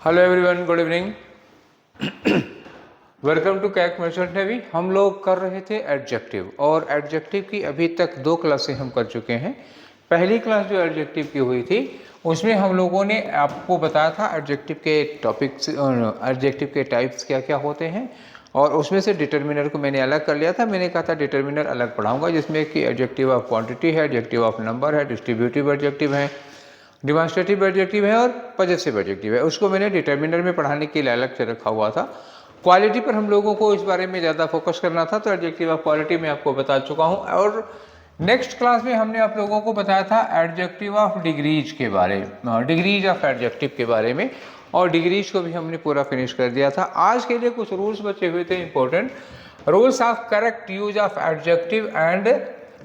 Hello everyone, good evening. Welcome to कैक merchant navy. हम लोग कर रहे थे एडजेक्टिव, और एडजेक्टिव की अभी तक 2 क्लासें हम कर चुके हैं। पहली क्लास जो एडजेक्टिव की हुई थी उसमें हम लोगों ने आपको बताया था एडजेक्टिव के टॉपिक्स, एडजेक्टिव के टाइप्स क्या क्या होते हैं, और उसमें से डिटर्मिनर को मैंने अलग कर लिया था। मैंने कहा था डिटर्मिनर अलग पढ़ाऊंगा, जिसमें कि एडजेक्टिव ऑफ क्वांटिटी है, एडजेक्टिव ऑफ नंबर है, डिस्ट्रीब्यूटिव एडजेक्टिव है, डिमॉन्स्ट्रेटिव एडजेक्टिव है और पजेसिव एडजेक्टिव है। उसको मैंने डिटर्मिनर में पढ़ाने के लिए अलग से रखा हुआ था। क्वालिटी पर हम लोगों को इस बारे में ज़्यादा फोकस करना था, तो एडजेक्टिव ऑफ क्वालिटी मैं आपको बता चुका हूँ। और नेक्स्ट क्लास में हमने आप लोगों को बताया था एडजेक्टिव ऑफ डिग्रीज के बारे में, डिग्रीज ऑफ एडजेक्टिव के बारे में, और डिग्रीज को भी हमने पूरा फिनिश कर दिया था। आज के लिए कुछ रूल्स बचे हुए थे important, rules of correct use of adjective and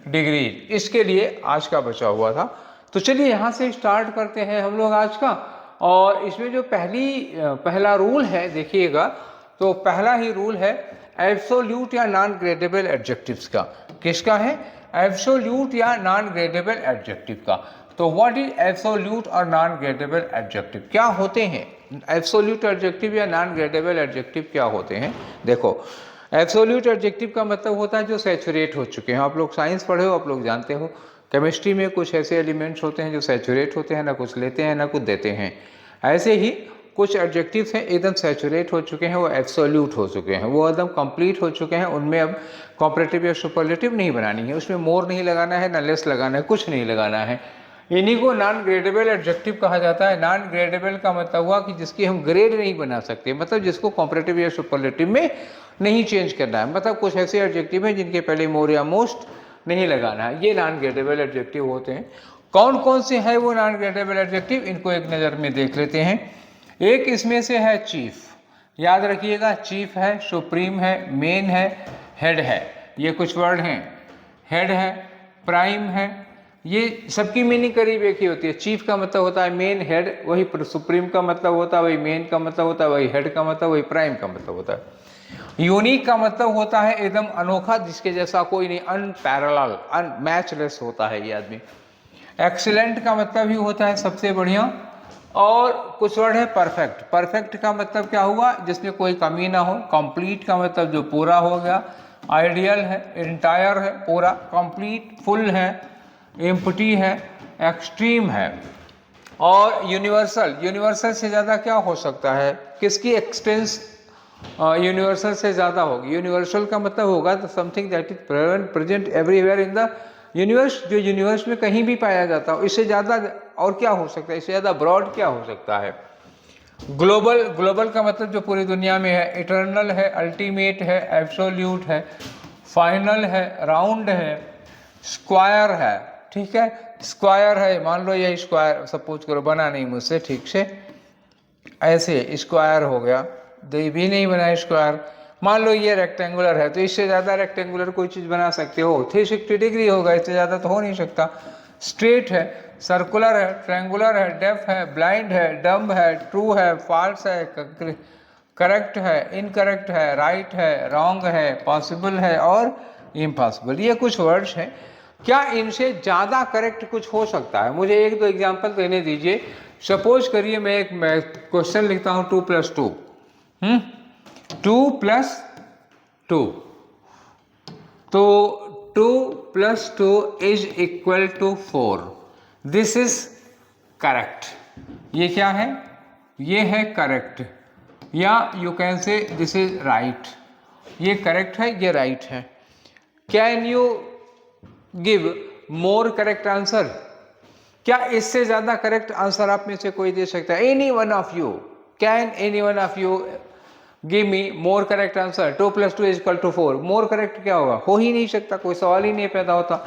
degrees, इसके लिए आज का बचा हुआ था। तो चलिए यहाँ से स्टार्ट करते हैं हम लोग आज का। और इसमें जो पहला रूल है देखिएगा, तो पहला ही रूल है एब्सोल्यूट या नॉन ग्रेडेबल एडजेक्टिव्स का। किसका है? एब्सोल्यूट या नॉन ग्रेडेबल एडजेक्टिव का। तो व्हाट इज एब्सोल्यूट और नॉन ग्रेडेबल एडजेक्टिव, क्या होते हैं? एब्सोल्यूट एडजेक्टिव या नॉन ग्रेडेबल एडजेक्टिव क्या होते हैं? देखो, एब्सोल्यूट एडजेक्टिव का मतलब होता है जो सैचुरेट हो चुके हैं। आप लोग साइंस पढ़े हो, आप लोग जानते हो केमिस्ट्री में कुछ ऐसे एलिमेंट्स होते हैं जो सैचुरेट होते हैं, ना कुछ लेते हैं ना कुछ देते हैं। ऐसे ही कुछ एडजेक्टिव्स हैं एकदम सैचुरेट हो चुके हैं, वो एब्सोल्यूट हो चुके हैं, वो एकदम कंप्लीट हो चुके हैं। उनमें अब कॉम्परेटिव या सुपरलेटिव नहीं बनानी है, उसमें मोर नहीं लगाना है, ना लेस लगाना है, कुछ नहीं लगाना है। इन्हीं को नॉन ग्रेडेबल एडजेक्टिव कहा जाता है। नॉन ग्रेडेबल का मतलब हुआ कि जिसकी हम ग्रेड नहीं बना सकते, मतलब जिसको कॉम्परेटिव या सुपरलेटिव में नहीं चेंज करना है। मतलब कुछ ऐसे एडजेक्टिव हैं जिनके पहले मोर या मोस्ट नहीं लगाना है, ये नॉन ग्रेडेबल एडजेक्टिव होते हैं। कौन कौन से है वो नॉन ग्रेडेबल एडजेक्टिव, इनको एक नज़र में देख लेते हैं। एक इसमें से है चीफ, याद रखिएगा, चीफ है, सुप्रीम है, मेन है, हेड है, ये कुछ वर्ड हैं। हेड है, प्राइम है, ये सबकी मीनिंग करीब एक ही होती है। चीफ का मतलब होता है मेन, हेड, वही सुप्रीम का मतलब होता है, वही मेन का मतलब होता है, वही हेड का मतलब, वही प्राइम का मतलब होता है। यूनिक का मतलब होता है एकदम अनोखा, जिसके जैसा कोई नहीं, अनपैरेलल, अनमैचलेस होता है ये आदमी। एक्सीलेंट का मतलब ही होता है सबसे बढ़िया। और कुछ वर्ड है परफेक्ट। परफेक्ट का मतलब क्या हुआ? जिसमें कोई कमी ना हो। कंप्लीट का मतलब जो पूरा हो गया। आइडियल है, इंटायर है, पूरा, कंप्लीट, फुल है, एम्प्टी है, एक्सट्रीम है। और यूनिवर्सल, यूनिवर्सल से ज़्यादा क्या हो सकता है? किसकी एक्सटेंस यूनिवर्सल से ज़्यादा होगी? यूनिवर्सल का मतलब होगा the something that is present everywhere in the universe, जो यूनिवर्स में कहीं भी पाया जाता हो। इससे ज़्यादा और क्या हो सकता है? इससे ज़्यादा ब्रॉड क्या हो सकता है? ग्लोबल, ग्लोबल का मतलब जो पूरी दुनिया में है। इटर्नल है, अल्टीमेट है, एब्सोल्यूट है, फाइनल है, राउंड है, स्क्वायर है। ठीक है, स्क्वायर है, मान लो ये स्क्वायर, सपोज करो, बना नहीं मुझसे ठीक से, ऐसे स्क्वायर हो गया, ये भी नहीं बना स्क्वायर। मान लो ये रेक्टेंगुलर है, तो इससे ज़्यादा रेक्टेंगुलर कोई चीज़ बना सकते हो? 360 डिग्री होगा, इससे ज़्यादा तो हो नहीं सकता। स्ट्रेट है, सर्कुलर है, ट्रायंगुलर है, डेफ है, ब्लाइंड है, डम्ब है, ट्रू है, फॉल्स है, करेक्ट है, इनकरेक्ट है, राइट है, रॉन्ग है, पॉसिबल है और इम्पॉसिबल। ये कुछ वर्ड्स हैं। क्या इनसे ज़्यादा करेक्ट कुछ हो सकता है? मुझे एक दो एग्जाम्पल देने दीजिए। सपोज करिए मैं एक क्वेश्चन लिखता हूँ 2 + 2, 2 + 2, तो 2 + 2 = 4। This is correct. ये क्या है? ये है करेक्ट, या you can say this is right. ये करेक्ट है, ये राइट है। Can you give more correct answer? क्या इससे ज्यादा करेक्ट आंसर आप में से कोई दे सकता है? Any one of you, can any one of you give me more correct answer? 2 + 2 = 4। More correct क्या होगा? हो ही नहीं सकता, कोई सवाल ही नहीं पैदा होता।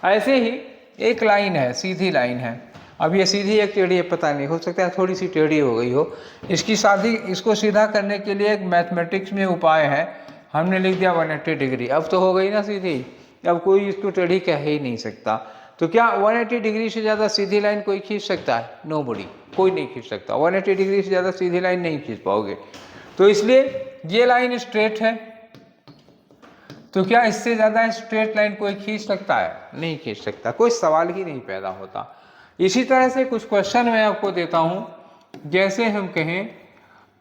ऐसे ही एक लाइन है, सीधी लाइन है। अब ये सीधी एक टेढ़ी है, पता नहीं, हो सकता है थोड़ी सी टेढ़ी हो गई हो। इसको सीधा करने के लिए एक मैथमेटिक्स में उपाय है। हमने लिख दिया 180 डिग्री, अब तो हो गई ना सीधी। अब कोई इसको टेढ़ी कह ही नहीं सकता। तो क्या 180 डिग्री से ज़्यादा सीधी लाइन कोई खींच सकता है? नोबडी, कोई नहीं खींच सकता। 180 डिग्री से ज़्यादा सीधी लाइन नहीं खींच पाओगे। तो इसलिए ये लाइन स्ट्रेट है, तो क्या इससे ज़्यादा स्ट्रेट लाइन कोई खींच सकता है? नहीं खींच सकता, कोई सवाल ही नहीं पैदा होता। इसी तरह से कुछ क्वेश्चन मैं आपको देता हूँ। जैसे हम कहें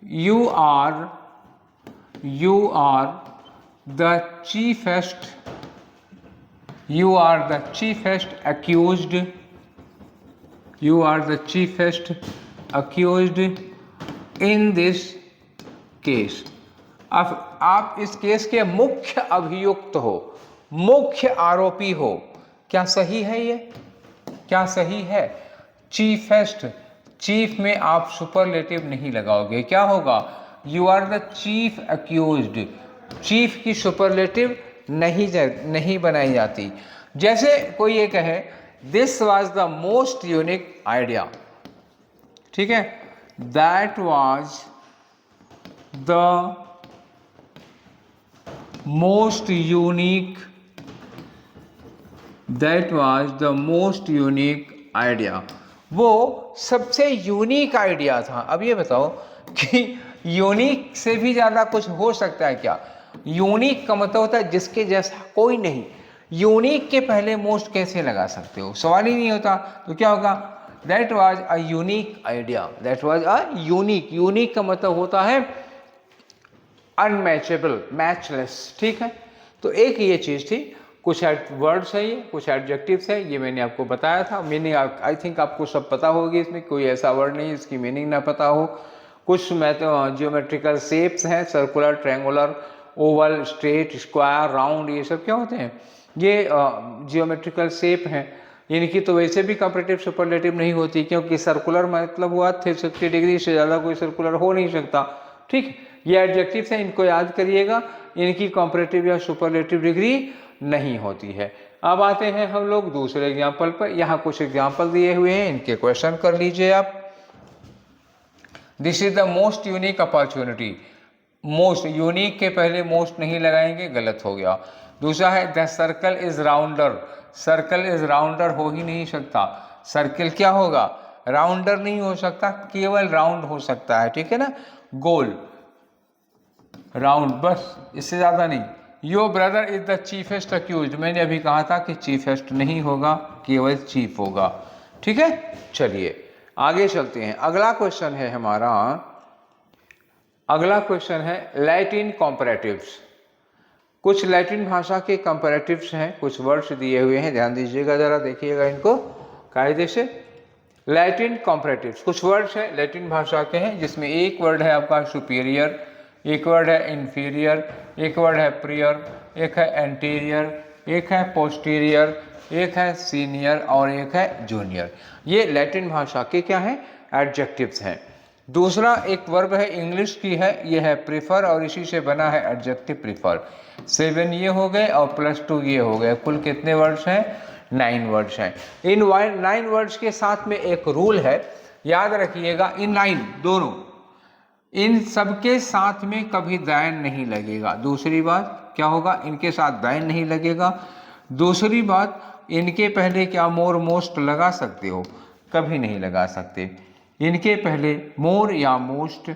you are the chiefest accused, you are the chiefest accused in this case। अब आप इस केस के मुख्य अभियुक्त हो, मुख्य आरोपी हो। क्या सही है ये? क्या सही है? चीफेस्ट, चीफ में आप सुपरलेटिव नहीं लगाओगे, क्या होगा? You are the chief accused. Chief की सुपरलेटिव नहीं बनाई जाती। जैसे कोई ये कहे this was the most unique idea, ठीक है, that was the most unique, that was the most unique idea. वो सबसे यूनिक आइडिया था। अब ये बताओ कि यूनिक से भी ज़्यादा कुछ हो सकता है क्या? यूनिक का मतलब होता है जिसके जैसा कोई नहीं। यूनिक के पहले मोस्ट कैसे लगा सकते हो? सवाल ही नहीं होता। तो क्या होगा? That was a unique idea, that was a unique. Unique का मतलब होता है अनमैचेबल, मैचलेस, ठीक है। तो एक ये चीज़ थी। कुछ वर्ड्स है, ये कुछ एडजेक्टिव्स है, ये मैंने आपको बताया था। मीनिंग आई थिंक आपको सब पता होगी, इसमें कोई ऐसा वर्ड नहीं इसकी मीनिंग ना पता हो। कुछ जियोमेट्रिकल शेप्स हैं, circular, triangular, Oval, straight, square, round, ये सब क्या होते हैं? ये जियोमेट्रिकल शेप हैं। इनकी तो वैसे भी कंपैरेटिव सुपरलेटिव नहीं होती, क्योंकि सर्कुलर मतलब हुआ 360 डिग्री से ज़्यादा कोई सर्कुलर हो नहीं सकता, ठीक। ये एडजेक्टिव्स हैं, इनको याद करिएगा। इनकी कंपैरेटिव या सुपरलेटिव डिग्री नहीं होती है। अब आते हैं हम लोग दूसरे एग्जाम्पल पर। यहाँ कुछ एग्जाम्पल दिए हुए हैं, इनके क्वेश्चन कर लीजिए आप। This is the most unique opportunity. Most, unique के पहले मोस्ट नहीं लगाएंगे, गलत हो गया। दूसरा है the circle is rounder. Circle is rounder हो ही नहीं सकता। सर्कल क्या होगा? राउंडर नहीं हो सकता, केवल राउंड हो सकता है, ठीक है ना। गोल, राउंड, बस, इससे ज़्यादा नहीं। Your brother is the chiefest accused. मैंने अभी कहा था कि चीफेस्ट नहीं होगा, केवल चीफ होगा, ठीक है। चलिए आगे चलते हैं। अगला क्वेश्चन है हमारा, अगला क्वेश्चन है लैटिन कंपैरेटिव्स। कुछ लैटिन भाषा के कंपैरेटिव्स हैं, कुछ वर्ड्स दिए हुए हैं, ध्यान दीजिएगा, जरा देखिएगा इनको कायदे से। लैटिन कंपैरेटिव्स, कुछ वर्ड्स हैं लैटिन भाषा के हैं, जिसमें एक वर्ड है आपका सुपीरियर, एक वर्ड है इंफीरियर, एक वर्ड है प्रियर, एक है एंटीरियर, एक है पोस्टीरियर, एक है सीनियर और एक है जूनियर। ये लैटिन भाषा के क्या हैं? एडजेक्टिव्स हैं। दूसरा एक वर्ब है, इंग्लिश की है, ये है प्रीफर, और इसी से बना है एडजेक्टिव प्रीफर। 7 ये हो गए और +2 ये हो गए। कुल कितने वर्ड्स हैं? 9 वर्ड्स हैं। इन 9 वर्ड्स के साथ में एक रूल है, याद रखिएगा। इन 9 दोनों, इन सबके साथ में कभी दैन नहीं लगेगा। दूसरी बात क्या होगा? इनके साथ दैन नहीं लगेगा। दूसरी बात, इनके पहले क्या मोर मोस्ट लगा सकते हो? कभी नहीं लगा सकते। इनके पहले मोर या मोस्ट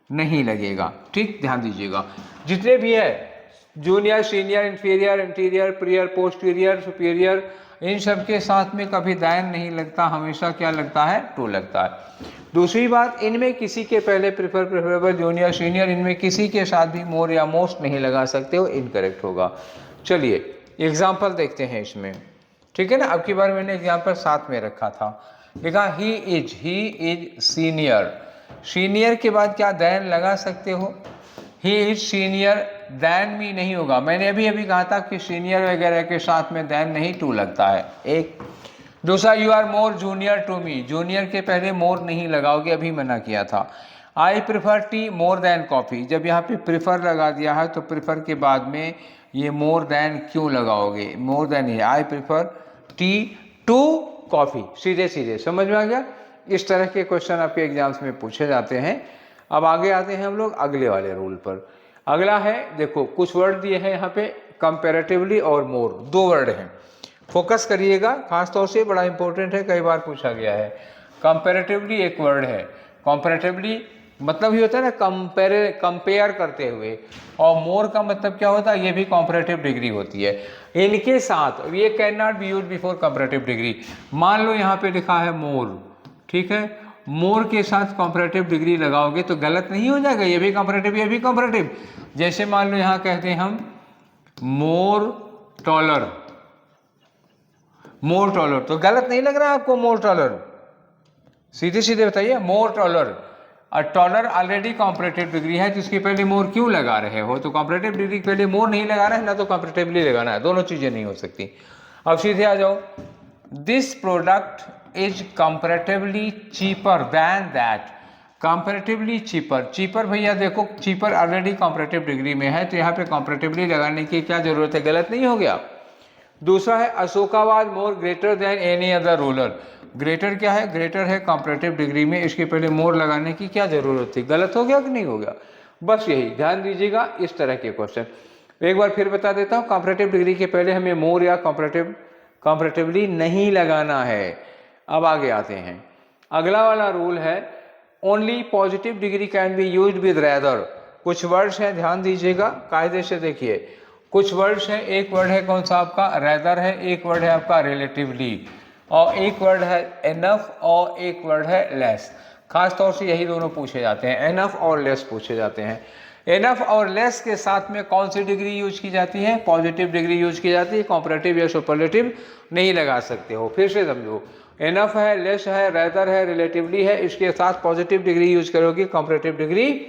नहीं लगेगा, ठीक, ध्यान दीजिएगा। जितने भी है junior, senior, inferior, interior, prior, posterior, superior, इन सब के साथ में कभी दायन नहीं लगता, हमेशा क्या लगता है? टू लगता है। दूसरी बात, इनमें किसी के पहले प्रीफर, प्रेफरेबल, जूनियर, सीनियर, इनमें किसी के साथ भी मोर या मोस्ट नहीं लगा सकते हो, इनकरेक्ट होगा। चलिए एग्जाम्पल देखते हैं इसमें, ठीक है ना। अब की बार मैंने एग्जाम्पल साथ में रखा था, देखा ही इज सीनियर। सीनियर के बाद क्या दैन लगा सकते हो? ही इज सीनियर, दैन भी नहीं होगा। मैंने अभी कहा था कि सीनियर वगैरह के साथ में दैन नहीं, टू लगता है, एक। दूसरा, you are more junior to me, junior के पहले मोर नहीं लगाओगे, अभी मना किया था। I prefer tea more than coffee, जब यहाँ पे प्रिफर लगा दिया है तो प्रिफर के बाद में ये मोर देन क्यों लगाओगे? मोर देन ही, I prefer tea to coffee, सीधे सीधे समझ में आ गया। इस तरह के क्वेश्चन आपके एग्जाम्स में पूछे जाते हैं। अब आगे आते हैं हम लोग अगले वाले रूल पर। अगला है, देखो कुछ वर्ड दिए हैं यहाँ पे, कंपैरेटिवली और मोर, 2 वर्ड हैं, फोकस करिएगा, खासतौर से बड़ा इंपॉर्टेंट है, कई बार पूछा गया है। कंपैरेटिवली एक वर्ड है, कंपैरेटिवली मतलब ये होता है ना कंपेयर करते हुए, और मोर का मतलब क्या होता है? ये भी कंपैरेटिव डिग्री होती है। इनके साथ ये can not be used before comparative degree. मान लो यहाँ पे लिखा है मोर, ठीक है, मोर के साथ कंपैरेटिव डिग्री लगाओगे तो गलत नहीं हो जाएगा, ये भी कंपैरेटिव ये भी कंपैरेटिव। जैसे मान लो यहाँ कहते हैं हम मोर टॉलर, मोर टॉलर, तो गलत नहीं लग रहा आपको मोर टॉलर? सीधे सीधे बताइए, मोर टॉलर। और टॉलर ऑलरेडी कंपैरेटिव डिग्री है, जिसके पहले मोर क्यों लगा रहे हो? तो कंपैरेटिव डिग्री के पहले मोर नहीं लगाना है ना, तो कंपैरेटिवली लगाना है, दोनों चीजें नहीं हो सकती। अब सीधे आ जाओ, this product is comparatively cheaper than that, comparatively cheaper. Cheaper भैया देखो, चीपर ऑलरेडी कंपैरेटिव डिग्री में है, तो यहाँ पे कंपैरेटिवली लगाने की क्या जरूरत है? गलत नहीं हो गया। दूसरा है अशोकाबाद more greater than any other rural. Greater क्या है? ग्रेटर है कंपैरेटिव डिग्री में, इसके पहले मोर लगाने की क्या जरूरत थी? गलत हो गया कि नहीं हो गया? बस यही ध्यान दीजिएगा इस तरह के क्वेश्चन। एक बार फिर बता देता हूँ, कंपैरेटिव डिग्री के पहले हमें मोर या कंपैरेटिवली नहीं लगाना है। अब आगे आते हैं, अगला वाला रूल है only positive degree can be used with rather. कुछ वर्ड्स हैं, ध्यान दीजिएगा, कायदे से देखिए। कुछ वर्ड्स हैं, एक वर्ड है कौन सा आपका? रेदर है, एक वर्ड है आपका रिलेटिवली, और एक वर्ड है एनफ, और एक वर्ड है लेस। खास तौर से यही दोनों पूछे जाते हैं, एनफ और लेस पूछे जाते हैं। एनफ और लेस के साथ में कौन सी डिग्री यूज की जाती है? पॉजिटिव डिग्री यूज की जाती है, कंपैरेटिव या सुपरलेटिव नहीं लगा सकते हो। फिर से समझो, एनफ है, लेस है, रेदर है, रिलेटिवली है, इसके साथ पॉजिटिव डिग्री यूज करोगे, कंपैरेटिव डिग्री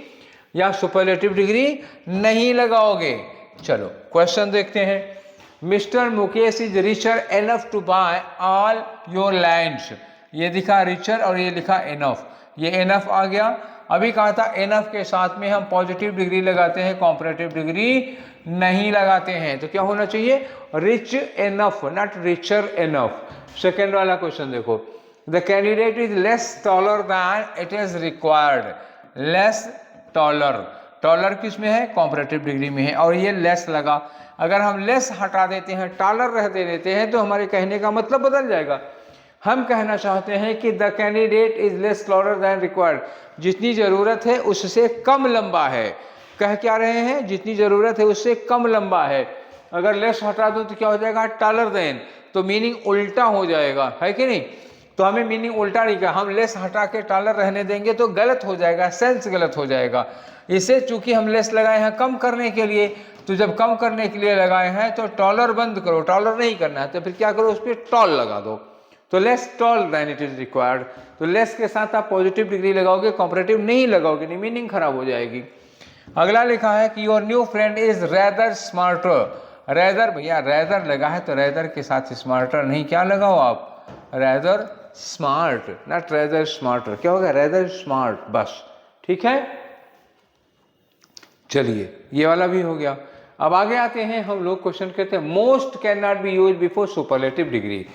या सुपरलेटिव डिग्री नहीं लगाओगे। चलो क्वेश्चन देखते हैं। Mister Mukesh is richer enough to buy all your lands. ये लिखा रिचर और ये लिखा एनफ, ये एनफ आ गया। अभी कहा था एनफ के साथ में हम पॉजिटिव डिग्री लगाते हैं, कंपैरेटिव डिग्री नहीं लगाते हैं, तो क्या होना चाहिए? Rich enough, not richer enough. Second वाला क्वेश्चन देखो, the candidate is less taller than it is required. Less taller, taller किस में है? कंपैरेटिव डिग्री में है, और ये लेस लगा। अगर हम लेस हटा देते हैं, टॉलर रह देते हैं, तो हमारे कहने का मतलब बदल जाएगा। हम कहना चाहते हैं कि the candidate is less taller than required, जितनी जरूरत है उससे कम लंबा है। कह क्या रहे हैं? जितनी जरूरत है उससे कम लंबा है। अगर लेस हटा दूं तो क्या हो जाएगा? टॉलर देन, तो मीनिंग उल्टा हो जाएगा, है कि नहीं? तो हमें मीनिंग उल्टा नहीं किया, हम लेस हटा के टॉलर रहने देंगे तो गलत हो जाएगा, सेंस गलत हो जाएगा। इसे चूंकि हम लेस लगाए हैं कम करने के लिए, तो जब कम करने के लिए लगाए हैं तो टॉलर बंद करो, टॉलर नहीं करना है, तो फिर क्या करो? उस पर टॉल लगा दो, तो less tall than it is required. तो लेस के साथ आप पॉजिटिव डिग्री लगाओगे, कंपैरेटिव नहीं लगाओगे, नहीं, मीनिंग खराब हो जाएगी। अगला लिखा है कि your new friend is rather smarter. Rather भैया रेदर लगा है, तो रेदर के साथ स्मार्टर नहीं, क्या लगाओ आप? Rather smart, not rather smarter. क्या होगा? रेदर स्मार्ट, बस, ठीक है। चलिए ये वाला भी हो गया। अब आगे आते हैं हम लोग, क्वेश्चन कहते हैं most can not be use before superlative degree.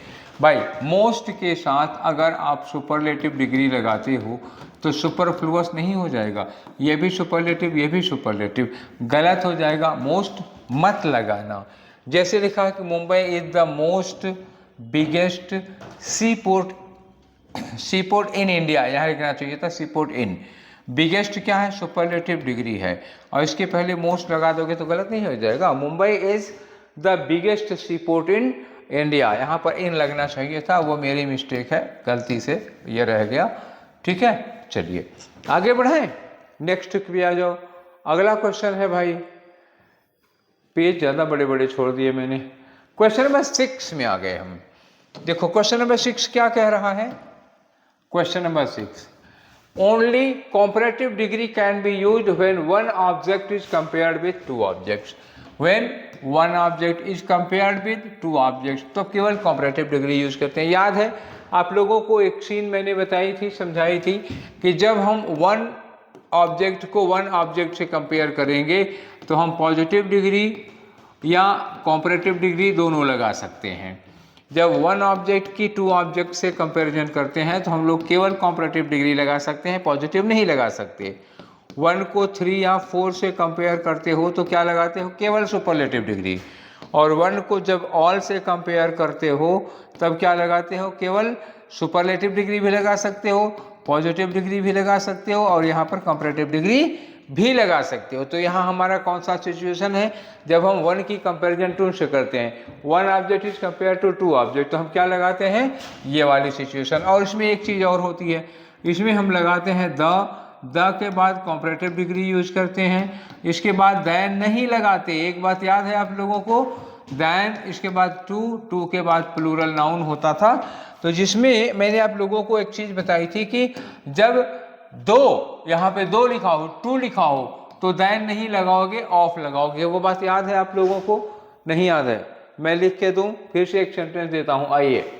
भाई मोस्ट के साथ अगर आप सुपरलेटिव डिग्री लगाते हो तो सुपरफ्लुअस नहीं हो जाएगा, ये भी सुपरलेटिव ये भी सुपरलेटिव, गलत हो जाएगा। मोस्ट मत लगाना। जैसे लिखा है कि Mumbai is the most biggest C port in India, यहाँ लिखना चाहिए था सीपोर्ट इन। बिगेस्ट क्या है? सुपरलेटिव डिग्री है, और इसके पहले मोस्ट लगा दोगे तो गलत नहीं हो जाएगा। Mumbai is the biggest C port in India, यहाँ पर इन लगना चाहिए था, वो मेरी मिस्टेक है, गलती से ये रह गया, ठीक है। चलिए आगे बढ़ें, नेक्स्ट पे आ जाओ। अगला क्वेश्चन है भाई, पेज ज़्यादा बड़े बड़े छोड़ दिए मैंने। क्वेश्चन नंबर 6 में आ गए हम। देखो क्वेश्चन नंबर 6 क्या कह रहा है? Question number 6, only comparative degree can be used when one object is compared with two objects. When one object is compared with two objects, तो केवल कंपैरेटिव डिग्री यूज करते हैं। याद है आप लोगों को एक सीन मैंने बताई थी, समझाई थी कि जब हम वन ऑब्जेक्ट को वन ऑब्जेक्ट से कंपेयर करेंगे तो हम पॉजिटिव डिग्री या कंपैरेटिव डिग्री दोनों लगा सकते हैं। जब वन ऑब्जेक्ट की टू ऑब्जेक्ट से कंपैरिजन करते हैं तो हम लोग केवल कंपैरेटिव डिग्री लगा सकते हैं, पॉजिटिव नहीं लगा सकते। 1 को 3 या 4 से कंपेयर करते हो तो क्या लगाते हो? केवल सुपरलेटिव डिग्री। और 1 को जब ऑल से कंपेयर करते हो तब क्या लगाते हो? केवल सुपरलेटिव डिग्री भी लगा सकते हो, पॉजिटिव डिग्री भी लगा सकते हो, और यहाँ पर कंपैरेटिव डिग्री भी लगा सकते हो। तो यहाँ हमारा कौन सा सिचुएशन है? जब हम 1 की कंपैरिजन 2 से करते हैं, 1 object is compare to 2 object, तो हम क्या लगाते हैं? ये वाली सिचुएशन। और इसमें एक चीज़ और होती है, इसमें हम लगाते हैं द के बाद कॉम्परेटिव डिग्री यूज करते हैं, इसके बाद दैन नहीं लगाते। एक बात याद है आप लोगों को, दैन, इसके बाद टू के बाद प्लूरल नाउन होता था। तो जिसमें मैंने आप लोगों को एक चीज बताई थी कि जब दो, यहाँ पे दो लिखा हो, टू लिखा हो, तो दैन नहीं लगाओगे, ऑफ लगाओगे। वो बात याद है आप लोगों को? नहीं याद है? मैं लिख के दूं, फिर से एक सेंटेंस देता हूं। आइए,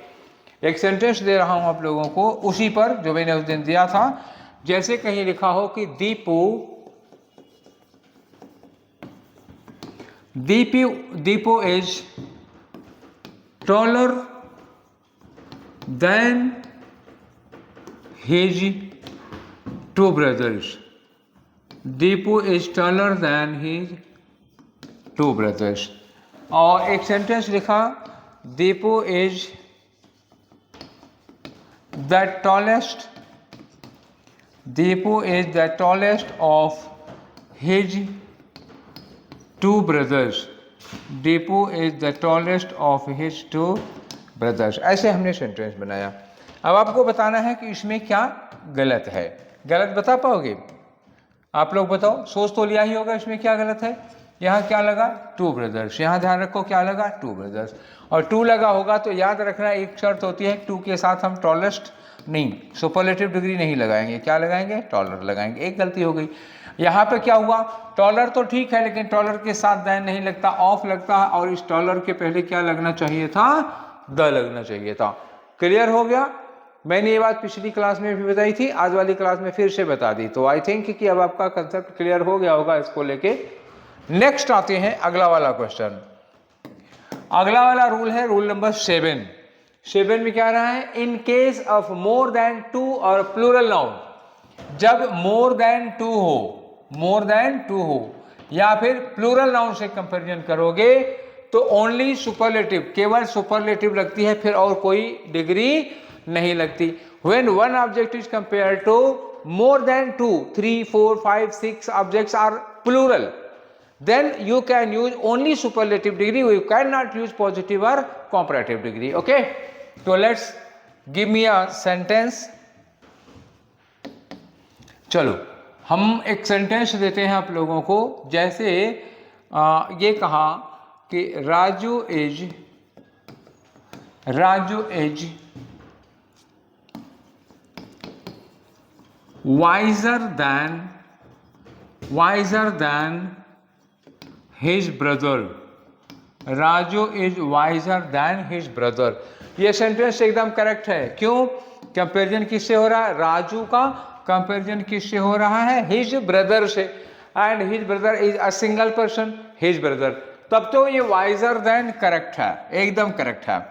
एक सेंटेंस दे रहा हूं आप लोगों को उसी पर जो मैंने उस दिन दिया था। जैसे कहीं लिखा हो कि Deepu is taller than his two brothers. Deepu is taller than his two brothers. और एक सेंटेंस लिखा, Deepu is the tallest, Deepu is the tallest of his two brothers. Deepu is the tallest of his two brothers. ऐसे हमने सेंटेंस बनाया। अब आपको बताना है कि इसमें क्या गलत है। गलत बता पाओगे? आप लोग बताओ, सोच तो लिया ही होगा इसमें क्या गलत है। यहाँ क्या लगा? Two brothers. यहाँ ध्यान रखो क्या लगा? Two brothers. और टू लगा होगा तो याद रखना एक शर्त होती है, टू के साथ हम टॉलेस्ट नहीं, सुपरलेटिव डिग्री नहीं लगाएंगे। क्या लगाएंगे? टॉलर लगाएंगे। एक गलती हो गई। यहाँ पे क्या हुआ? टॉलर तो ठीक है, लेकिन टॉलर के साथ दैन नहीं लगता, ऑफ लगता है। और इस टॉलर के पहले क्या लगना चाहिए था? द लगना चाहिए था। क्लियर हो गया? मैंने ये बात पिछली क्लास में भी बताई थी, आज वाली क्लास में फिर से बता दी। तो आई थिंक कि अब आपका कंसेप्ट क्लियर हो गया होगा इसको लेके। नेक्स्ट आते हैं अगला वाला क्वेश्चन। अगला वाला रूल है रूल नंबर 7। 7 में क्या रहा है? In case of more than two और प्लूरल नाउन, जब मोर देन टू हो या फिर प्लूरल नाउन से कंपैरिजन करोगे तो ओनली सुपरलेटिव, केवल सुपरलेटिव लगती है, फिर और कोई डिग्री नहीं लगती। When one object is compare to more than 2, 3, 4, 5, 6 objects are plural, then you can use only superlative degree. You cannot use positive or comparative degree. Okay, so let's give me a sentence. चलो हम एक sentence देते हैं आप लोगों को। जैसे ये कहा कि Raju is wiser than his brother. Raju is visor then his brother. ये सेंटेंस एकदम करेक्ट है। क्यों? कंपैरिजन किससे हो रहा है? राजू का कंपैरिजन किससे हो रहा है? हिज ब्रदर से। And his brother is a single person, his brother. तब तो ये वाइजर देन करेक्ट है, एकदम करेक्ट है।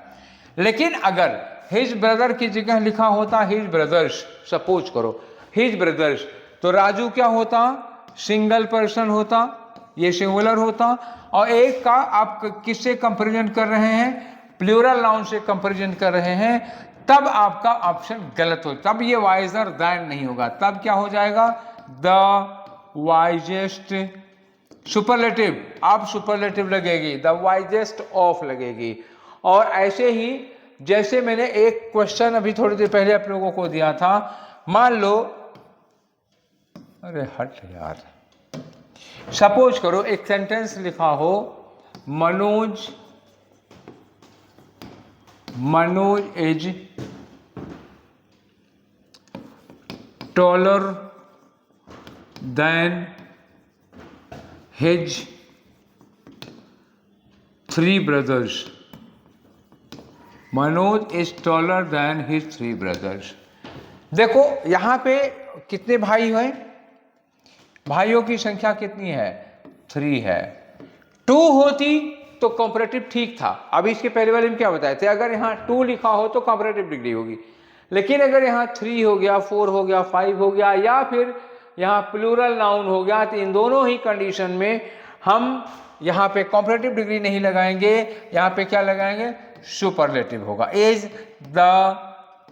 लेकिन अगर हिज ब्रदर की जगह लिखा होता हिज ब्रदर्स, सपोज करो हिज ब्रदर्स, तो राजू क्या होता? सिंगल पर्सन होता, ये सिंगुलर होता। और एक का आप किससे कंपैरिजन कर रहे हैं? प्लूरल नाउन से कंपैरिजन कर रहे हैं, तब आपका ऑप्शन गलत हो, तब ये वाइजर देन नहीं होगा। तब क्या हो जाएगा? द वाइजेस्ट सुपरलेटिव, आप सुपरलेटिव लगेगी, द वाइजेस्ट ऑफ लगेगी। और ऐसे ही जैसे मैंने एक क्वेश्चन अभी थोड़ी देर पहले आप लोगों को दिया था, मान लो, अरे हट यार, सपोज करो एक सेंटेंस लिखा हो, Manoj is taller than his 3 brothers. Manoj is taller than his 3 brothers. देखो यहाँ पे कितने भाई हैं? भाइयों की संख्या कितनी है? 3 है। 2 होती तो कॉम्परेटिव ठीक था। अभी इसके पहले वाले में क्या बताए थे? अगर यहाँ 2 लिखा हो तो कॉम्परेटिव डिग्री होगी। लेकिन अगर यहाँ 3 हो गया, 4 हो गया, 5 हो गया, या फिर यहाँ प्लूरल नाउन हो गया, तो इन दोनों ही कंडीशन में हम यहाँ पे कॉम्परेटिव डिग्री नहीं लगाएंगे। यहाँ पे क्या लगाएंगे? सुपरलेटिव होगा। Is the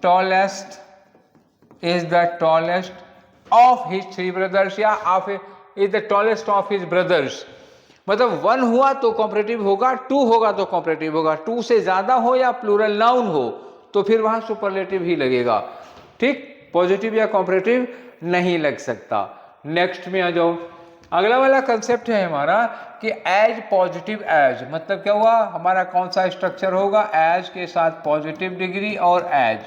tallest of his 3 brothers, या of is the tallest of his brothers. मतलब 1 हुआ तो कॉम्परेटिव होगा, 2 होगा तो कॉम्परेटिव होगा। 2 से ज्यादा हो या प्लूरल नाउन हो तो फिर वहां सुपरलेटिव ही लगेगा। ठीक, पॉजिटिव या कॉम्परेटिव नहीं लग सकता। नेक्स्ट में आ जाओ, अगला वाला कंसेप्ट है हमारा कि एज पॉजिटिव एज, मतलब क्या हुआ, हमारा कौन सा स्ट्रक्चर होगा, एज के साथ पॉजिटिव डिग्री और एज,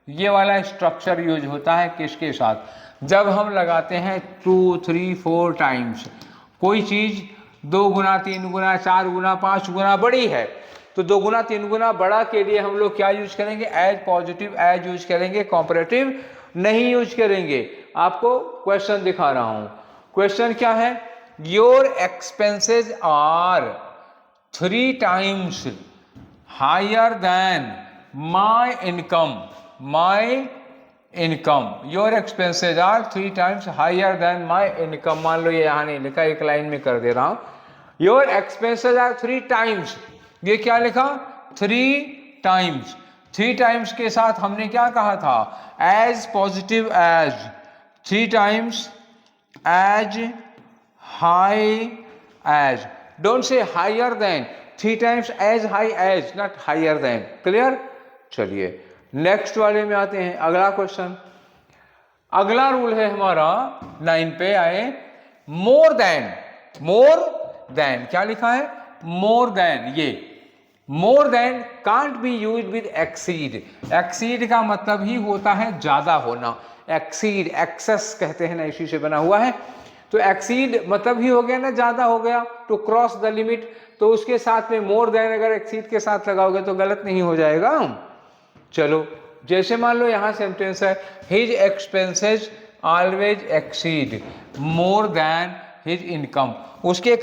ये वाला स्ट्रक्चर यूज होता है किसके साथ, जब हम लगाते हैं 2, 3, 4 टाइम्स, कोई चीज़ 2 गुना, 3 गुना, 4 गुना, 5 गुना बड़ी है, तो 2 गुना 3 गुना बड़ा के लिए हम लोग क्या यूज करेंगे, एज पॉजिटिव एज यूज करेंगे, कॉम्परेटिव नहीं यूज करेंगे। आपको क्वेश्चन दिखा रहा हूं, क्वेश्चन क्या है, your expenses are 3 times higher than my income, my income, your expenses are 3 times higher than my income. मान लो ये यहाँ नहीं लिखा, एक लाइन में कर दे रहा हूं, योर एक्सपेंसेज आर 3 टाइम्स, ये क्या लिखा, 3 टाइम्स, 3 टाइम्स के साथ हमने क्या कहा था, as positive as, 3 times as high as, don't say higher than, 3 times as high as, not higher than, clear. चलिए नेक्स्ट वाले में आते हैं, अगला क्वेश्चन, अगला रूल है हमारा 9 पे आए, मोर देन, मोर देन क्या लिखा है, मोर देन, ये more than can't be use with exceed, exceed का मतलब ही होता है ज्यादा होना, एक्सीड एक्सेस कहते हैं ना, इसी से बना हुआ है, तो एक्सीड मतलब ही हो गया ना, ज्यादा हो गया, टू क्रॉस द लिमिट, तो उसके साथ में मोर देन अगर एक्सीड के साथ लगाओगे तो गलत नहीं हो जाएगा। चलो जैसे मान लो यहाँ सेंटेंस है, his expenses always exceed more than his income, उसके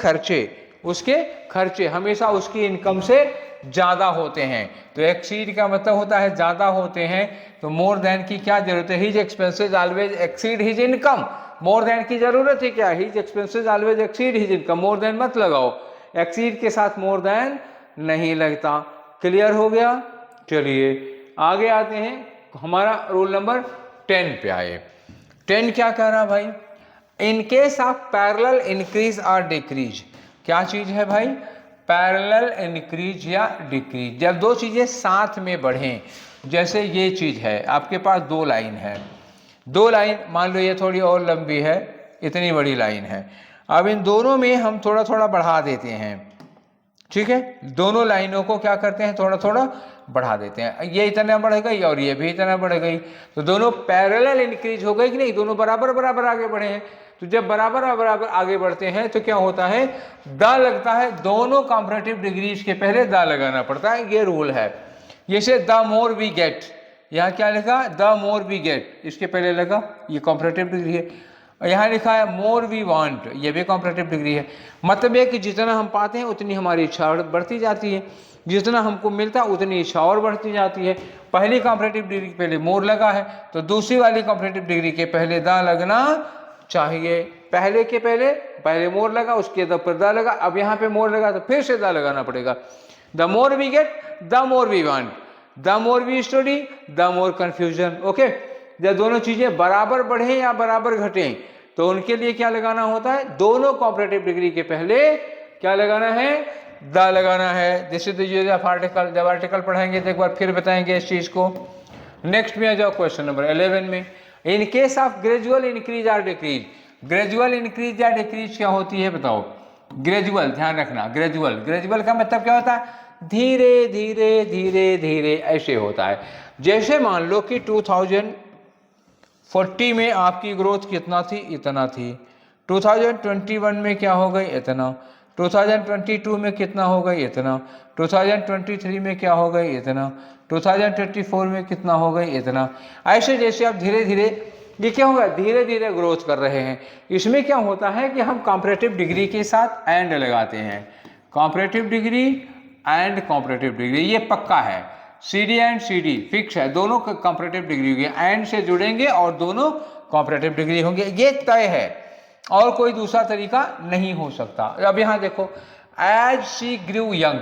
खर्चे हमेशा उसकी इनकम से ज्यादा होते हैं, तो एक्सीड का मतलब होता है ज्यादा होते हैं, तो मोर देन की क्या जरूरत है, his expenses always exceed his income, more than की जरूरत है क्या, his expenses always exceed his income, more than मत लगाओ, एक्सीड के साथ मोर देन नहीं लगता, क्लियर हो गया। चलिए आगे आते हैं, हमारा रूल नंबर 10 पे आए, 10 क्या कह रहा भाई, इन केस ऑफ पैरेलल इंक्रीज और डिक्रीज, क्या चीज है भाई, पैरेलल इंक्रीज या डिक्रीज, जब दो चीजें साथ में बढ़ें, जैसे ये चीज है, आपके पास 2 लाइन है, 2 लाइन मान लो ये थोड़ी और लंबी है, इतनी बड़ी लाइन है, अब इन दोनों में हम थोड़ा थोड़ा बढ़ा देते हैं, ठीक है, दोनों लाइनों को क्या करते हैं, थोड़ा थोड़ा बढ़ा देते हैं, ये इतना बढ़ गई और ये भी इतना बढ़ गई, तो दोनों पैरेलल इंक्रीज हो गई कि नहीं, दोनों बराबर बराबर आगे बढ़े हैं, तो जब बराबर बराबर आगे बढ़ते हैं तो क्या होता है, द लगता है, दोनों कॉम्परेटिव डिग्रीज के पहले द लगाना पड़ता है, ये रूल है, जैसे द मोर वी गेट, यहाँ क्या लिखा, द मोर वी गेट, इसके पहले लगा, ये कॉम्परेटिव डिग्री है, यहाँ लिखा है मोर वी वांट, ये भी कॉम्परेटिव डिग्री है, मतलब है कि जितना हम पाते हैं उतनी हमारी इच्छा बढ़ती जाती है, जितना हमको मिलता है उतनी इच्छा और बढ़ती जाती है, पहली कॉम्परेटिव डिग्री के पहले मोर लगा है, तो दूसरी वाली कॉम्परेटिव डिग्री के पहले दा लगना चाहिए, पहले के पहले मोर लगा, उसके ऊपर दा लगा, अब यहाँ पे मोर लगा तो फिर से दा लगाना पड़ेगा, the more we get the more we want, the more we study the more confusion, okay, जब दोनों चीजें बराबर बढ़े या बराबर घटें तो उनके लिए क्या लगाना होता है, दोनों कॉम्परेटिव डिग्री के पहले क्या लगाना है, द लगाना है, जैसे तो ये जब आर्टिकल पढ़ाएंगे तो एक बार फिर बताएंगे इस चीज को। नेक्स्ट में आ जाओ क्वेश्चन नंबर 11 में, इन केस ऑफ ग्रेजुअल इंक्रीज और डिक्रीज, ग्रेजुअल इंक्रीज या डिक्रीज क्या होती है बताओ, ग्रेजुअल ध्यान रखना, ग्रेजुअल का मतलब क्या होता है, धीरे धीरे धीरे धीरे ऐसे होता है, जैसे मान लो कि 2040 में आपकी ग्रोथ कितना थी, इतना थी, 2021 में क्या हो गई, इतना, 2022 में कितना हो गई, इतना, 2023 में क्या हो गई, इतना, 2024 में कितना हो गई, इतना, ऐसे जैसे आप धीरे धीरे, ये क्या होगा, धीरे धीरे ग्रोथ कर रहे हैं, इसमें क्या होता है कि हम कॉम्परेटिव डिग्री के साथ एंड लगाते हैं, comparative degree and comparative degree, ये पक्का है, CD एंड CD फिक्स है, दोनों कॉम्परेटिव डिग्री होंगे, एंड से जुड़ेंगे और दोनों कॉम्परेटिव डिग्री होंगे, ये तय है, और कोई दूसरा तरीका नहीं हो सकता। अब यहाँ देखो, एज शी ग्रू यंग,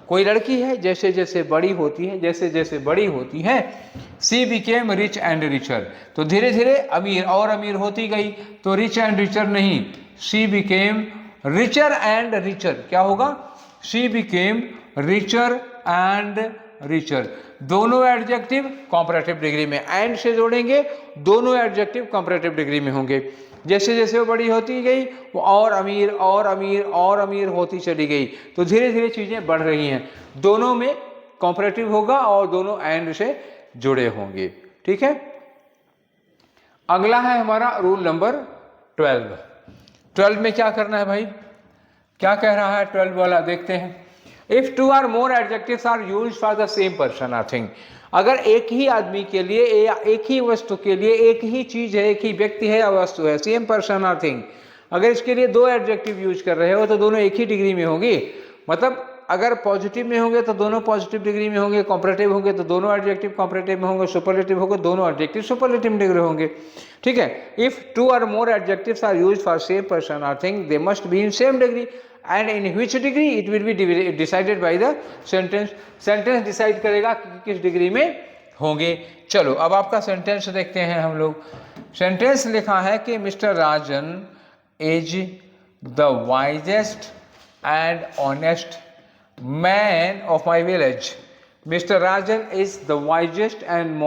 कोई लड़की है जैसे जैसे बड़ी होती है, जैसे जैसे बड़ी होती है, she became rich and richer, तो धीरे धीरे अमीर और अमीर होती गई, तो रिच एंड रिचर नहीं, she became richer and richer, क्या होगा, she became richer and richer. दोनों एडजेक्टिव कंपैरेटिव डिग्री में, एंड से जोड़ेंगे, दोनों एडजेक्टिव कंपैरेटिव डिग्री में होंगे। जैसे जैसे वो बड़ी होती गई वो और अमीर और अमीर और अमीर होती चली गई, तो धीरे धीरे चीजें बढ़ रही हैं। दोनों में कंपैरेटिव होगा और दोनों एंड से जुड़े होंगे। ठीक है, अगला है हमारा रूल नंबर 12। 12 में क्या करना है भाई, क्या कह रहा है 12 वाला, देखते हैं। If two are more adjectives are used for the same person और थिंग, अगर एक ही आदमी के लिए या एक ही वस्तु के लिए, एक ही चीज है, एक ही व्यक्ति है या वस्तु है, सेम पर्सन और थिंग, अगर इसके लिए दो एडजेक्टिव यूज कर रहे हो तो दोनों एक ही डिग्री में होंगी। मतलब अगर पॉजिटिव में होंगे तो दोनों पॉजिटिव डिग्री में होंगे, कॉम्परेटिव होंगे तो दोनों एडजेक्टिव कॉम्परेटिव में होंगे, सुपरलेटिव होंगे दोनों एडजेक्टिव सुपरलेटिव डिग्री होंगे। ठीक है, if two or more adjectives are used for same person और thing they must be in same degree and in which degree it will be decided by the sentence. Sentence decide करेगा कि किस degree में होंगे। चलो अब आपका sentence देखते हैं हम लोग। सेंटेंस लिखा है कि mister Rajan is the wisest and honest man of my village. Mr. Rajan is the wisest and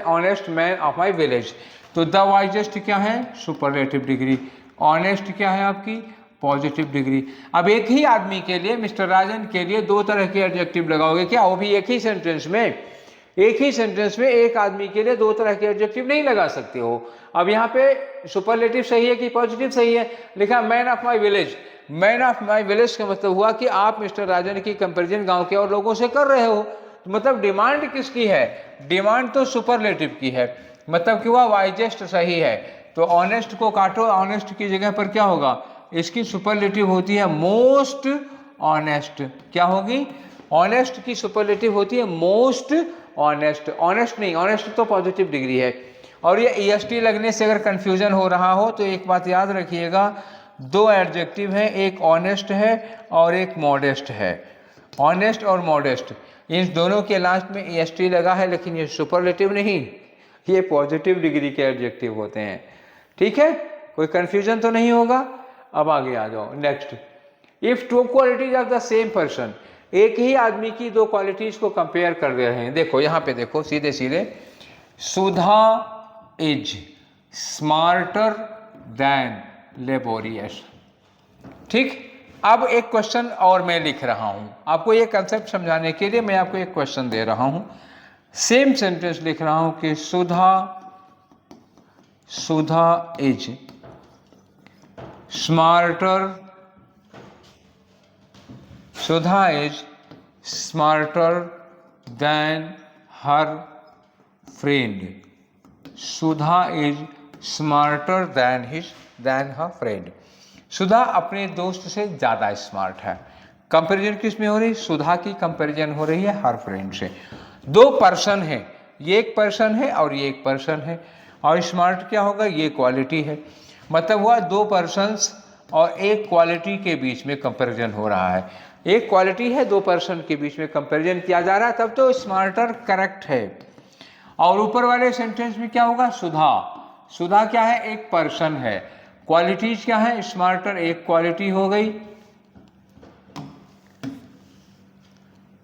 honest man of my village. तो the wisest क्या है, सुपरलेटिव डिग्री, ऑनेस्ट क्या है आपकी, पॉजिटिव डिग्री। अब एक ही आदमी के लिए, मिस्टर राजन के लिए दो तरह के एडजेक्टिव लगाओगे क्या, वो भी एक ही सेंटेंस में। एक ही सेंटेंस में एक आदमी के लिए दो तरह के एडजेक्टिव नहीं लगा सकते हो। अब यहाँ पे सुपरलेटिव सही है कि पॉजिटिव सही है, लिखा man of my village. Man of my village का मतलब हुआ कि आप मिस्टर राजन की कंपैरिजन गांव के और लोगों से कर रहे हो, मतलब डिमांड किसकी है, डिमांड तो सुपरलेटिव की है। मतलब कि वह वाइजेस्ट सही है, तो ऑनेस्ट को काटो, ऑनेस्ट की जगह पर क्या होगा, इसकी सुपरलेटिव होती है मोस्ट ऑनेस्ट। क्या होगी, ऑनेस्ट की सुपरलेटिव होती है मोस्ट ऑनेस्ट। ऑनेस्ट नहीं, ऑनेस्ट तो पॉजिटिव डिग्री है। और ये EST लगने से अगर कंफ्यूजन हो रहा हो तो एक बात याद रखिएगा, दो एडजेक्टिव हैं, एक ऑनेस्ट है और एक मॉडेस्ट है। ऑनेस्ट और मॉडेस्ट, इन दोनों के लास्ट में EST लगा है, लेकिन ये सुपरलेटिव नहीं, ये पॉजिटिव डिग्री के एडजेक्टिव होते हैं। ठीक है, कोई कंफ्यूजन तो नहीं होगा। अब आगे आ जाओ next. If two qualities of the same person, एक ही आदमी की दो क्वालिटीज को कंपेयर कर दे रहे हैं। देखो यहाँ पे देखो, सीधे सीधे, सुधा इज स्मार्टर देन लेबोरियस। ठीक, अब एक क्वेश्चन और मैं लिख रहा हूं आपको, ये कंसेप्ट समझाने के लिए मैं आपको एक क्वेश्चन दे रहा हूं। सेम सेंटेंस लिख रहा हूं कि Sudha is smarter, Sudha is smarter than her friend. Sudha is smarter than her friend. Sudha अपने दोस्त से ज़्यादा स्मार्ट है। कंपैरिजन किस में हो रही, सुधा की कंपैरिजन हो रही है हर फ्रेंड से। दो पर्सन है, ये एक पर्सन है और ये एक पर्सन है, और स्मार्ट क्या होगा, ये क्वालिटी है। मतलब हुआ दो पर्सन्स और एक क्वालिटी के बीच में कंपैरिजन हो रहा है। एक क्वालिटी है, दो पर्सन के बीच में कंपैरिजन किया जा रहा है, तब तो स्मार्टर करेक्ट है। और ऊपर वाले सेंटेंस में क्या होगा, सुधा, सुधा क्या है, एक पर्सन है। क्वालिटीज क्या है, स्मार्टर एक क्वालिटी हो गई,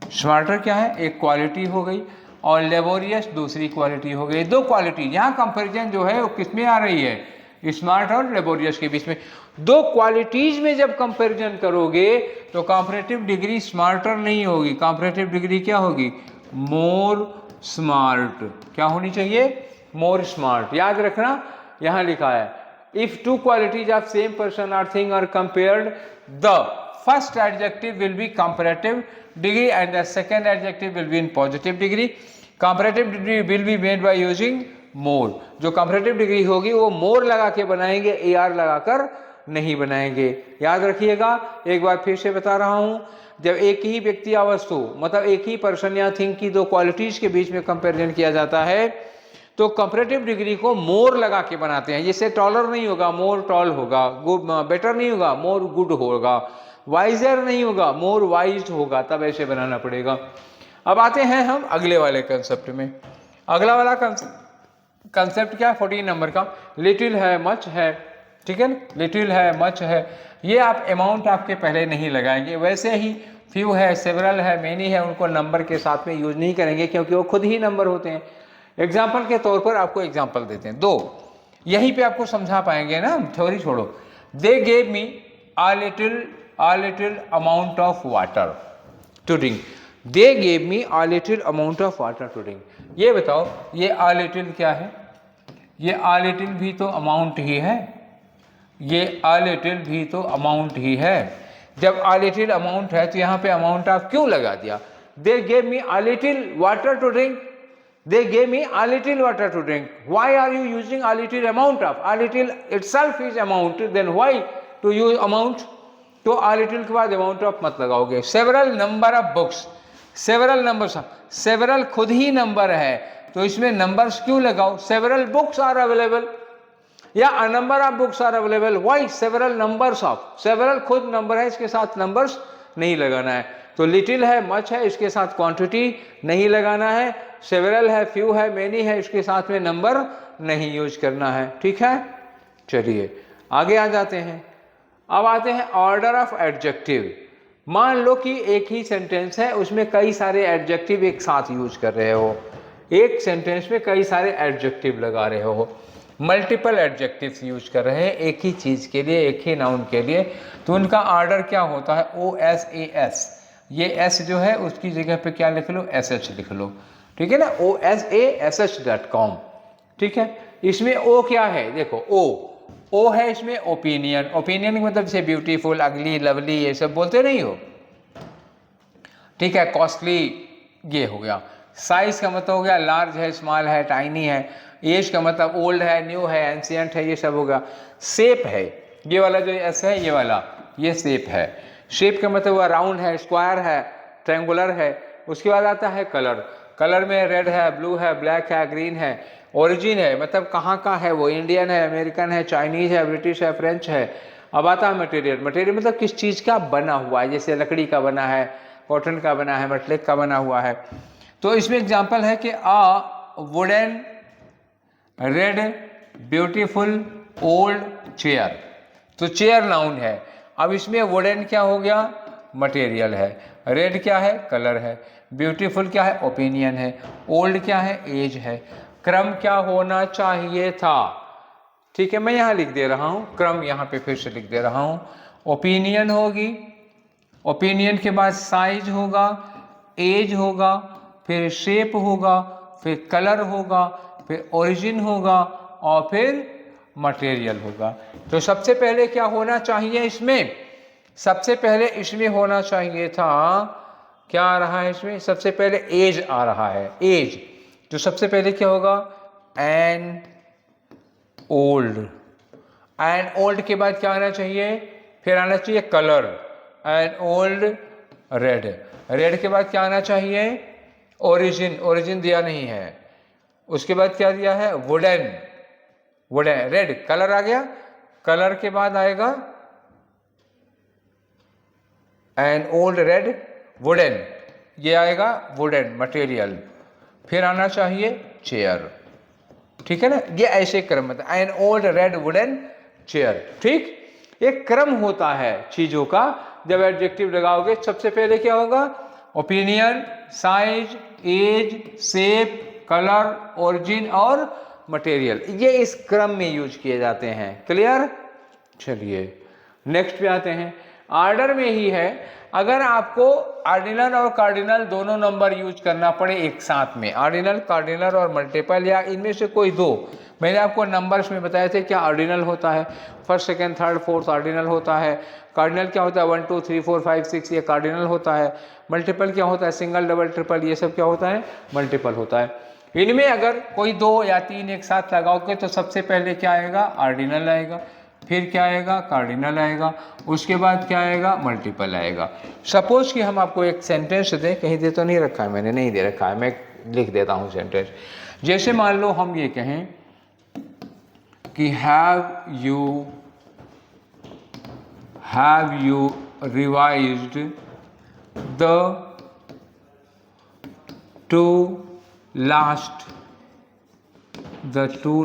स्मार्टर क्या है, एक क्वालिटी हो गई, और लेबोरियस दूसरी क्वालिटी हो गई। दो क्वालिटी, यहाँ कंपैरिजन जो है वो किस में आ रही है, स्मार्ट और लेबोरियस के बीच में। दो क्वालिटीज में जब कंपैरिजन करोगे तो कंपैरेटिव डिग्री स्मार्टर नहीं होगी, कंपैरेटिव डिग्री क्या होगी, मोर स्मार्ट। क्या होनी चाहिए, मोर स्मार्ट। याद रखना, यहाँ लिखा है if two qualities of same person और thing are compared, the first adjective will be comparative degree and the second adjective will be in positive degree. Comparative degree will be made by using more. जो comparative degree होगी वो मोर लगा के बनाएंगे, AR लगाकर नहीं बनाएंगे। याद रखिएगा, एक बार फिर से बता रहा हूं, जब एक ही व्यक्ति या वस्तु, मतलब एक ही पर्सन या थिंग की दो क्वालिटीज के बीच में कंपैरिजन किया जाता है तो कंपैरेटिव डिग्री को मोर लगा के बनाते हैं। जैसे टॉलर नहीं होगा, मोर टॉल होगा, बेटर नहीं होगा, मोर गुड होगा, वाइजर नहीं होगा, मोर वाइज होगा, तब ऐसे बनाना पड़ेगा। अब आते हैं हम अगले वाले कंसेप्ट में। अगला वाला कंसेप्ट क्या है, 14 नंबर का, लिटिल है मच है। ठीक है, लिटिल है मच है, ये आप अमाउंट आपके पहले नहीं लगाएंगे, वैसे ही फ्यू है, सेवरल है, मेनी है, उनको नंबर के साथ में यूज नहीं करेंगे क्योंकि वो खुद ही नंबर होते हैं। एग्जाम्पल के तौर पर आपको एग्जाम्पल देते हैं 2, यहीं पे आपको समझा पाएंगे ना, थ्योरी छोड़ो। They gave me a little amount of water to drink. They gave me a little amount of water to drink. ये बताओ, ये आ लिटिल क्या है? ये आ लिटिल भी तो अमाउंट ही है, ये आ लिटिल भी तो अमाउंट ही है। जब आ लिटिल अमाउंट है तो यहाँ पे अमाउंट ऑफ क्यों लगा दिया? They gave me a little water to drink, they gave me a little water to drink. Why are you using a little amount of? A little itself is amount, then why to use amount? तो a little के बाद amount of मत लगाओगे। several number of books, several numbers, several खुद ही number है तो इसमें numbers क्यों लगाओ? several books are available या a number of books are available. Why several numbers of? several खुद नंबर है, इसके साथ numbers नहीं लगाना है। तो लिटिल है, मच है, इसके साथ क्वांटिटी नहीं लगाना है। सेवरल है, फ्यू है, मेनी है, इसके साथ में नंबर नहीं यूज करना है। ठीक है, चलिए आगे आ जाते हैं। अब आते हैं ऑर्डर ऑफ एडजेक्टिव। मान लो कि एक ही सेंटेंस है, उसमें कई सारे एडजेक्टिव एक साथ यूज कर रहे हो, एक सेंटेंस में कई सारे एडजेक्टिव लगा रहे हो, मल्टीपल एडजेक्टिव्स यूज कर रहे हैं एक ही चीज़ के लिए, एक ही नाउन के लिए, तो उनका ऑर्डर क्या होता है? OSAS। ये एस जो है उसकी जगह पे क्या लिख लो? SH लिख लो। ठीक है ना, OSASH.com। ठीक है, इसमें ओ क्या है? देखो ओ है इसमें ओपिनियन। ओपिनियन मतलब जैसे ब्यूटीफुल, अगली, लवली, ये सब बोलते नहीं हो? ठीक है, कॉस्टली ये हो गया। साइज का मतलब हो गया लार्ज है, स्मॉल है, टाइनी है। एज का मतलब ओल्ड है, न्यू है, एंशियंट है, ये सब होगा। शेप है, ये वाला जो एस है, ये वाला ये शेप है। शेप का मतलब हुआ राउंड है, स्क्वायर है, ट्रायंगुलर है। उसके बाद आता है कलर। कलर में रेड है, ब्लू है, ब्लैक है, ग्रीन है। ओरिजिन है, मतलब कहाँ का है वो, इंडियन है, अमेरिकन है, चाइनीज है, ब्रिटिश है, फ्रेंच है। अब आता है मटेरियल। मटेरियल मतलब किस चीज़ का बना हुआ है, जैसे लकड़ी का बना है, कॉटन का बना है, मटलेक का बना हुआ है। तो इसमें एग्जाम्पल है कि wooden red beautiful old chair. तो चेयर नाउन है। अब इसमें वुडन क्या हो गया? मटेरियल है। रेड क्या है? कलर है। ब्यूटीफुल क्या है? ओपिनियन है। ओल्ड क्या है? एज है। क्रम क्या होना चाहिए था? ठीक है, मैं यहाँ लिख दे रहा हूँ, क्रम यहाँ पे फिर से लिख दे रहा हूँ। ओपिनियन होगी, ओपिनियन के बाद साइज होगा, एज होगा, फिर शेप होगा, फिर कलर होगा, फिर ओरिजिन होगा और फिर मटेरियल होगा। तो सबसे पहले क्या होना चाहिए इसमें? सबसे पहले इसमें होना चाहिए था, क्या आ रहा है इसमें? सबसे पहले एज आ रहा है, एज। तो सबसे पहले क्या होगा? An old. एन ओल्ड के बाद क्या आना चाहिए? फिर आना चाहिए colour, an old red. Red के बाद क्या आना चाहिए? ओरिजिन। ओरिजिन दिया नहीं है। उसके बाद क्या दिया है? वुडन। वुडन रेड, कलर आ गया। कलर के बाद आएगा एन ओल्ड रेड वुडन, ये आएगा वुडन मटेरियल। फिर आना चाहिए चेयर। ठीक है ना, ये ऐसे क्रम में an old red wooden chair. ठीक, एक क्रम होता है चीजों का। जब एडजेक्टिव लगाओगे सबसे पहले क्या होगा? Opinion, size, age, shape, colour, origin और मटेरियल। ये इस क्रम में यूज किए जाते हैं। क्लियर? चलिए नेक्स्ट पे आते हैं। ऑर्डर में ही है। अगर आपको ऑर्डिनल और कार्डिनल दोनों नंबर यूज करना पड़े एक साथ में, ऑर्डिनल, कार्डिनल और मल्टीपल, या इनमें से कोई दो, मैंने आपको नंबर्स में बताए थे क्या ऑर्डिनल होता है, first, second, third, fourth ordinal होता है। कार्डिनल क्या होता है? 1 2 3 4 5 6, ये कार्डिनल होता है। मल्टीपल क्या होता है? सिंगल, डबल, ट्रिपल, ये सब क्या होता है? मल्टीपल होता है। इनमें अगर कोई 2 या 3 एक साथ लगाओगे तो सबसे पहले क्या आएगा? ऑर्डिनल आएगा, फिर क्या आएगा? कार्डिनल आएगा, उसके बाद क्या आएगा? मल्टीपल आएगा। सपोज कि हम आपको एक सेंटेंस दें, कहीं दे तो नहीं रखा है, मैंने नहीं दे रखा है, मैं लिख देता हूँ सेंटेंस। जैसे मान लो हम ये कहें कि have you revised the two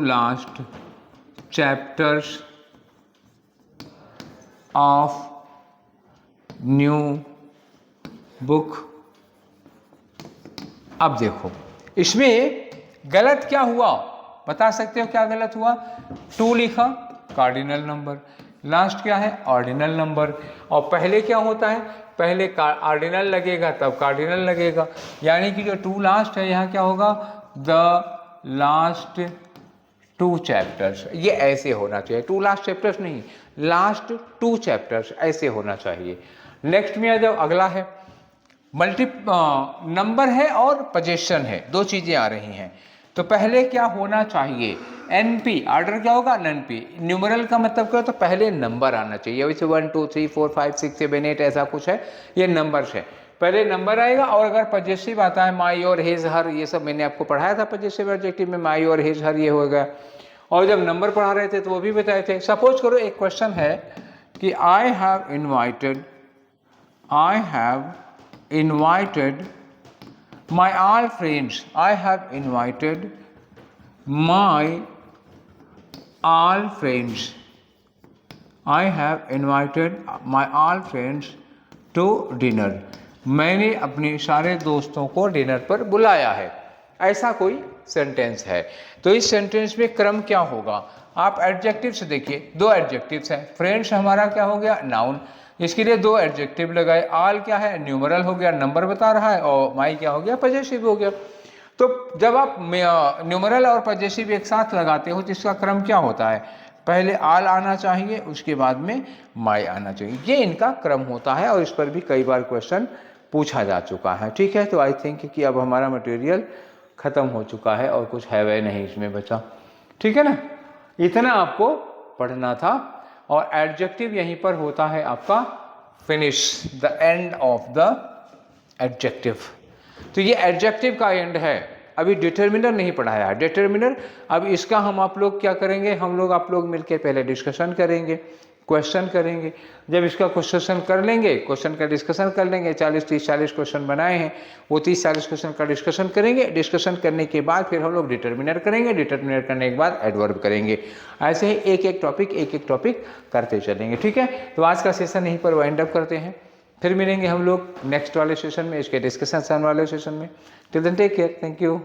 last chapters of new book. अब देखो इसमें गलत क्या हुआ, बता सकते हो क्या गलत हुआ? 2 लिखा कार्डिनल नंबर, लास्ट क्या है ऑर्डिनल नंबर। और पहले क्या होता है, पहले ऑर्डिनल लगेगा तब कार्डिनल लगेगा, यानी कि जो 2 लास्ट है यहाँ क्या होगा, द लास्ट 2 चैप्टर्स। ये ऐसे होना चाहिए, 2 लास्ट चैप्टर्स नहीं, लास्ट 2 चैप्टर्स ऐसे होना चाहिए। नेक्स्ट में आ जाओ, अगला है नंबर है और पोजीशन है, 2 चीजें आ रही हैं। तो पहले क्या होना चाहिए, एनपी, ऑर्डर क्या होगा एनपी। न्यूमरल का मतलब क्या होता है, पहले नंबर आना चाहिए, वैसे 1 2 3 4 5 6 7 8 ऐसा कुछ है, ये नंबर्स है, पहले नंबर आएगा। और अगर पॉजिटिव आता है माई और हिज हर, ये सब मैंने आपको पढ़ाया था पॉजिटिव एडजेक्टिव में, माई और हिज हर ये हो गया। और जब नंबर पढ़ा रहे थे तो वो भी बताए थे। सपोज करो एक क्वेश्चन है कि I have invited my all friends, I have invited my all friends, I have invited my all friends to dinner, मैंने अपने सारे दोस्तों को डिनर पर बुलाया है, ऐसा कोई सेंटेंस है। तो इस सेंटेंस में क्रम क्या होगा, आप एडजेक्टिव से देखिए, 2 एडजेक्टिव्स हैं। फ्रेंड्स हमारा क्या हो गया नाउन, इसके लिए 2 एडजेक्टिव लगाए। आल क्या है न्यूमरल हो गया, नंबर बता रहा है, और माई क्या हो गया पजेसिव हो गया। तो जब आप न्यूमरल और पजेसिव एक साथ लगाते हो तो इसका क्रम क्या होता है, पहले आल आना चाहिए, उसके बाद में माई आना चाहिए, ये इनका क्रम होता है। और इस पर भी कई बार क्वेश्चन पूछा जा चुका है। ठीक है, तो आई थिंक कि अब हमारा मटेरियल खत्म हो चुका है और कुछ है वह नहीं इसमें बचा। ठीक है ना, इतना आपको पढ़ना था। और एडजेक्टिव यहीं पर होता है आपका finish, the end of the adjective. तो ये एडजेक्टिव का एंड है। अभी डिटर्मिनर नहीं पढ़ाया है, डिटर्मिनर अब इसका हम आप लोग क्या करेंगे, आप लोग मिलकर पहले डिस्कशन करेंगे, क्वेश्चन करेंगे। जब इसका क्वेश्चन कर लेंगे, क्वेश्चन का डिस्कशन कर लेंगे, 40 क्वेश्चन बनाए हैं, वो 30-40 क्वेश्चन का डिस्कशन करेंगे। डिस्कशन करने के बाद फिर हम लोग डिटर्मिनर करेंगे, डिटर्मिनर करने के बाद एडवर्ब करेंगे। ऐसे ही एक एक टॉपिक करते चलेंगे। ठीक है, तो आज का सेशन यहीं पर वाइंड अप करते हैं, फिर मिलेंगे हम लोग नेक्स्ट वाले सेशन में, इसके डिस्कशन वाले सेशन में। Till then take care, thank you.